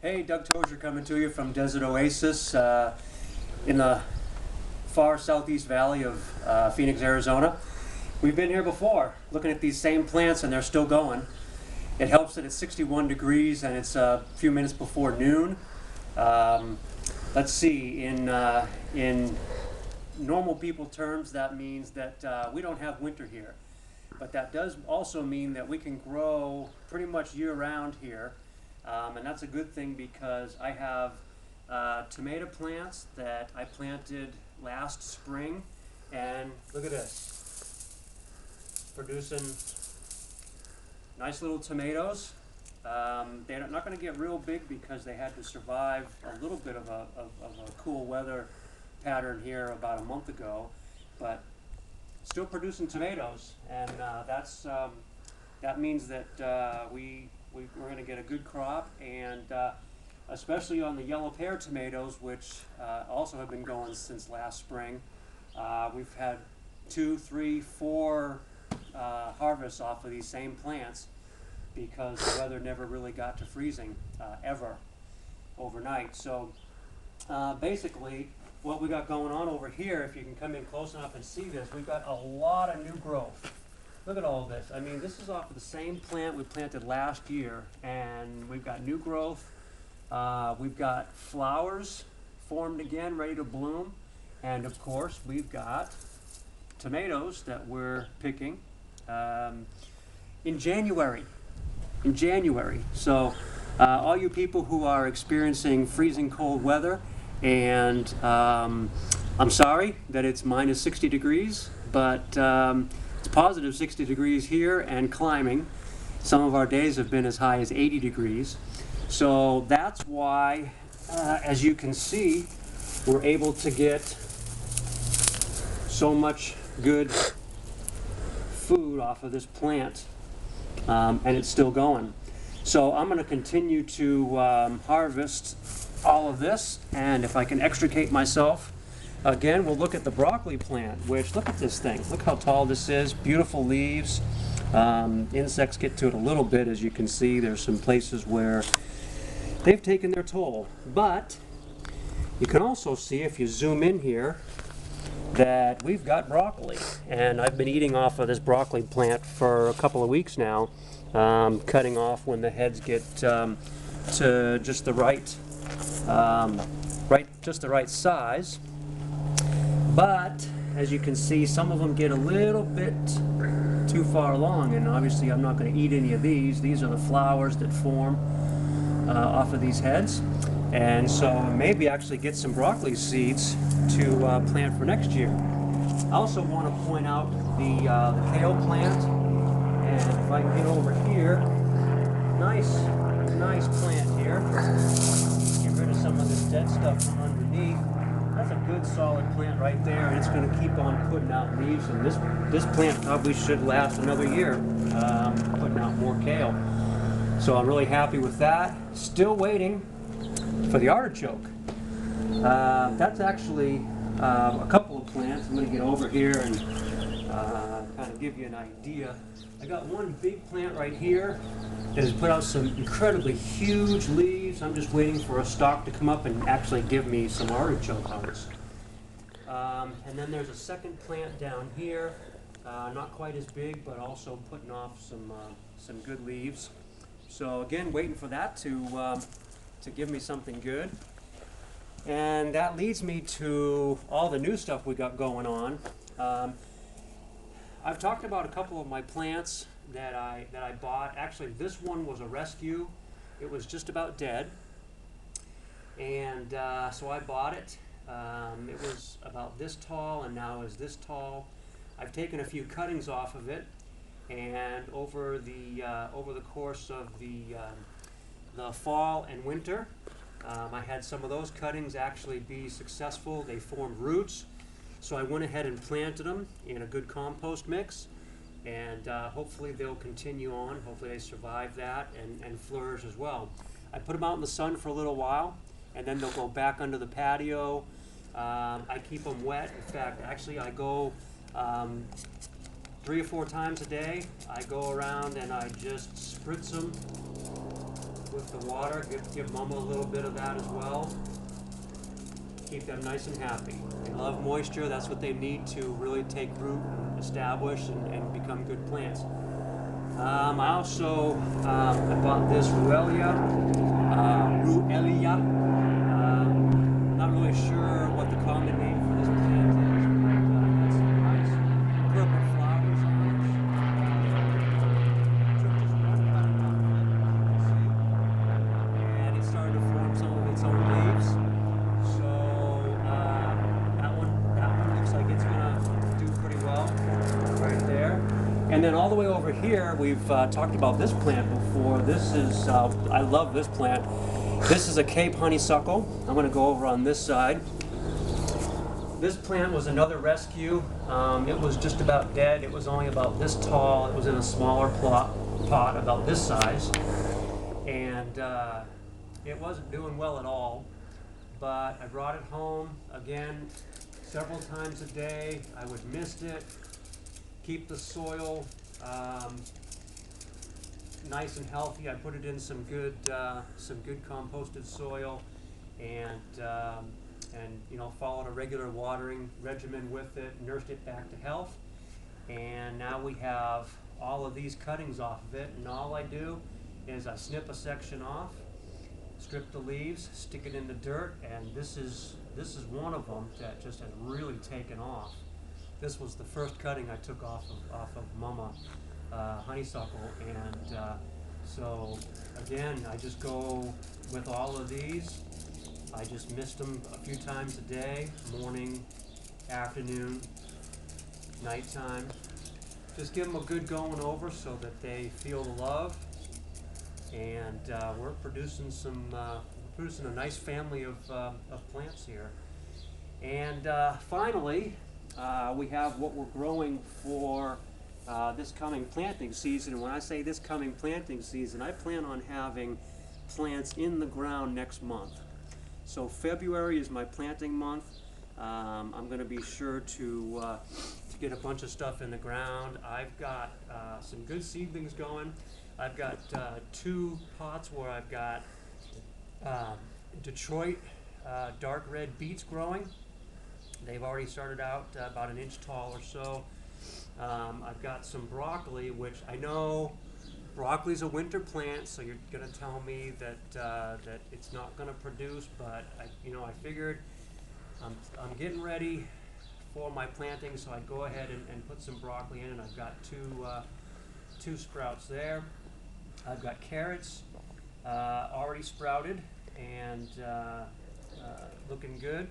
Hey, Doug Tozier coming to you from Desert Oasis in the far southeast valley of Phoenix, Arizona. We've been here before looking at these same plants and they're still going. It helps that it's 61 degrees and it's a few minutes before noon. Let's see, in normal people terms, that means that we don't have winter here. But that does also mean that we can grow pretty much year-round here. And that's a good thing because I have tomato plants that I planted last spring, and look at this, producing nice little tomatoes. They're not going to get real big because they had to survive a little bit of a cool weather pattern here about a month ago, but still producing tomatoes, and that means that we're going to get a good crop, and especially on the Yellow Pear Tomatoes, which also have been going since last spring. We've had 2, 3, 4 harvests off of these same plants because the weather never really got to freezing ever overnight. So basically what we got going on over here, if you can come in close enough and see this, we've got a lot of new growth. Look at all this. I mean, this is off of the same plant we planted last year, and we've got new growth. We've got flowers formed again, ready to bloom, and of course we've got tomatoes that we're picking in January. So all you people who are experiencing freezing cold weather, and I'm sorry that it's minus 60 degrees, but it's positive 60 degrees here and climbing. Some of our days have been as high as 80 degrees. So that's why, as you can see, we're able to get so much good food off of this plant, and it's still going. So I'm going to continue to harvest all of this, and if I can extricate myself, again, we'll look at the broccoli plant, which, look at this thing. Look how tall this is, beautiful leaves. Insects get to it a little bit, as you can see. There's some places where they've taken their toll. But you can also see, if you zoom in here, that we've got broccoli. And I've been eating off of this broccoli plant for a couple of weeks now, cutting off when the heads get to just the right size. But as you can see, some of them get a little bit too far along, and obviously I'm not going to eat any of these. These are the flowers that form off of these heads, and so maybe actually get some broccoli seeds to plant for next year. I also want to point out the kale plant, and if I can get over here, nice plant here. Get rid of some of this dead stuff from underneath. That's a good solid plant right there, and it's going to keep on putting out leaves, and this plant probably should last another year, putting out more kale. So I'm really happy with that. Still waiting for the artichoke. That's actually a couple of plants. I'm going to get over here and kind of give you an idea. I got one big plant right here that has put out some incredibly huge leaves. I'm just waiting for a stalk to come up and actually give me some artichoke hearts. And then there's a second plant down here, not quite as big, but also putting off some good leaves. So again, waiting for that to give me something good. And that leads me to all the new stuff we got going on. I've talked about a couple of my plants that I bought. Actually, this one was a rescue. It was just about dead, and so I bought it. It was about this tall, and now is this tall. I've taken a few cuttings off of it, and over the course of the fall and winter, I had some of those cuttings actually be successful. They formed roots. So I went ahead and planted them in a good compost mix, and hopefully they'll continue on. Hopefully they survive that and flourish as well. I put them out in the sun for a little while, and then they'll go back under the patio. I keep them wet. In fact, actually I go 3 or 4 times a day. I go around and I just spritz them with the water. Give Mama a little bit of that as well. Keep them nice and happy. They love moisture. That's what they need to really take root and establish and become good plants. I also I bought this Ruellia. Not really sure what the common name for this plant is, but got some nice purple flowers on it. Took just one cut off of it, you can see, and it started to form some of its own leaves. So that one looks like it's gonna do pretty well right there. And then all the way over here, we've talked about this plant before. This is, I love this plant. This is a Cape honeysuckle. I'm going to go over on this side. This plant was another rescue. It was just about dead. It was only about this tall. It was in a smaller pot about this size. And it wasn't doing well at all. But I brought it home again several times a day. I would mist it. Keep the soil nice and healthy. I put it in some good composted soil, and you know, followed a regular watering regimen with it. Nursed it back to health, and now we have all of these cuttings off of it. And all I do is I snip a section off, strip the leaves, stick it in the dirt, and this is one of them that just has really taken off. This was the first cutting I took off of Mama honeysuckle, and so again, I just go with all of these. I just mist them a few times a day, morning, afternoon, nighttime. Just give them a good going over so that they feel the love, and we're producing a nice family of plants here. And finally, we have what we're growing for this coming planting season. And when I say this coming planting season, I plan on having plants in the ground next month. So February is my planting month. I'm going to be sure to get a bunch of stuff in the ground. I've got some good seedlings going. I've got 2 pots where I've got Detroit dark red beets growing. They've already started out about an inch tall or so. I've got some broccoli, which I know broccoli's a winter plant, so you're going to tell me that that it's not going to produce. But I figured I'm getting ready for my planting, so I'd go ahead and put some broccoli in. And I've got two sprouts there. I've got carrots already sprouted and looking good.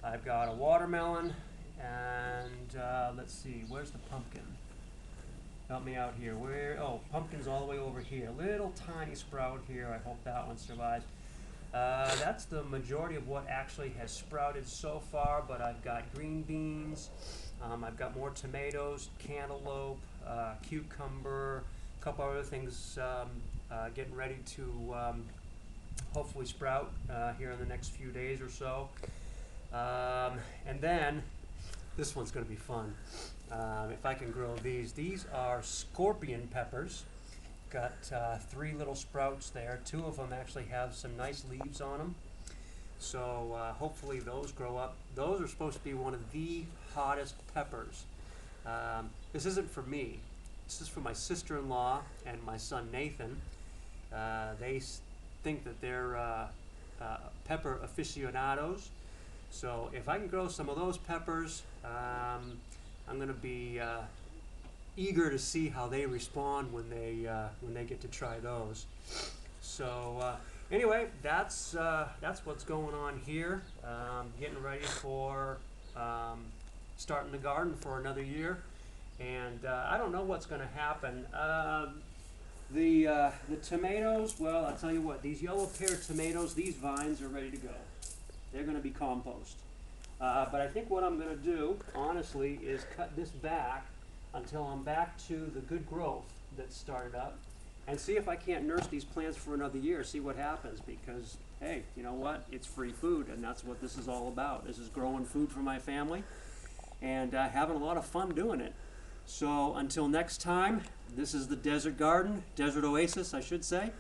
I've got a watermelon, and let's see, where's the pumpkin? Help me out here. Pumpkin's all the way over here. Little tiny sprout here. I hope that one survives. That's the majority of what actually has sprouted so far, but I've got green beans, I've got more tomatoes, cantaloupe, cucumber, a couple other things getting ready to hopefully sprout here in the next few days or so. And then this one's going to be fun. If I can grow these are scorpion peppers. Got 3 little sprouts there. 2 of them actually have some nice leaves on them. So hopefully those grow up. Those are supposed to be one of the hottest peppers. This isn't for me. This is for my sister-in-law and my son Nathan. They think that they're pepper aficionados. So if I can grow some of those peppers, I'm going to be eager to see how they respond when they get to try those. So anyway, that's what's going on here. Getting ready for starting the garden for another year, and I don't know what's going to happen. The tomatoes, well, I'll tell you what, these Yellow Pear Tomatoes, these vines are ready to go. They're going to be compost. But I think what I'm going to do, honestly, is cut this back until I'm back to the good growth that started up, and see if I can't nurse these plants for another year, see what happens, because, hey, you know what? It's free food, and that's what this is all about. This is growing food for my family, and having a lot of fun doing it. So until next time, this is the Desert Garden, Desert Oasis, I should say,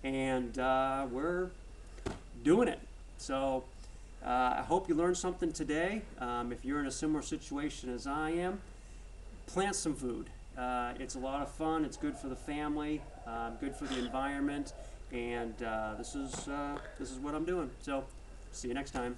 and we're doing it. So I hope you learned something today. If you're in a similar situation as I am, plant some food. It's a lot of fun. It's good for the family, good for the environment, and this is what I'm doing. So see you next time.